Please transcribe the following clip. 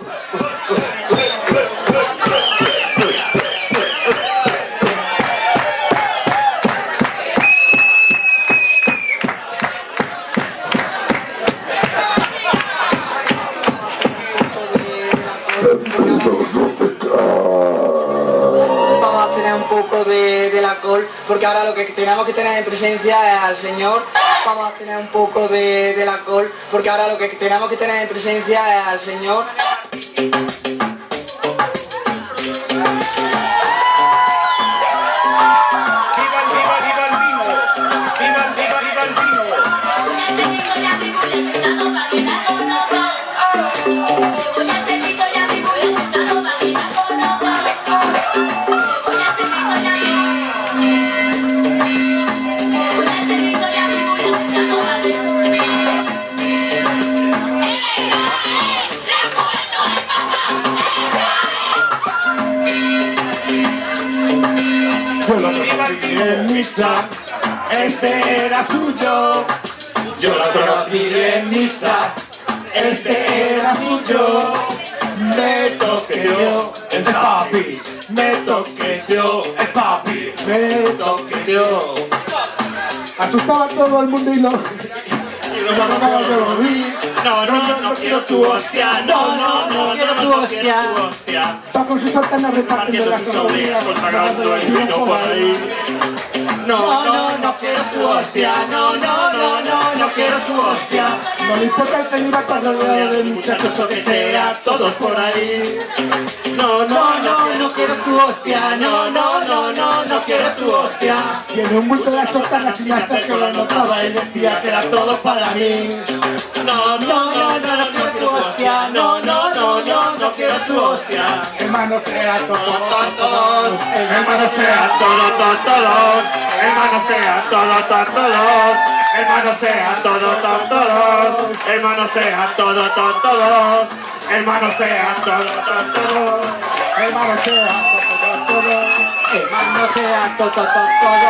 Un poco del alcohol, porque ahora lo que tenemos que tener en presencia es al Señor. Vamos a tener un poco del alcohol, porque ahora lo que tenemos que tener en presencia es al Señor. En misa, este era suyo. Yo lo conocí en misa, este era suyo. Me toqueteó el papi, me toqueteó el papi, me toqueteó. Asustaba a todo el mundo y no. No quiero tu hostia, no quiero tu hostia. Va con sus sortenas repartiendo las sombrillas, sacando el vino por ahí. No quiero tu hostia, no quiero tu hostia. No le importa el celibato está rodeado de muchachos Toquetea a todos por ahí. No quiero tu hostia, no quiero tu hostia. Tiene un bulto de las sortanas y hasta que lo notaba y decía que era todo para mí. No quiero tu hostia, no quiero tu hostia. Hermano sea todo, Hermano sea todo, hermano sea todo, hermano sea todo, hermano sea todo, hermano sea todo, hermano sea todo, hermano sea todo.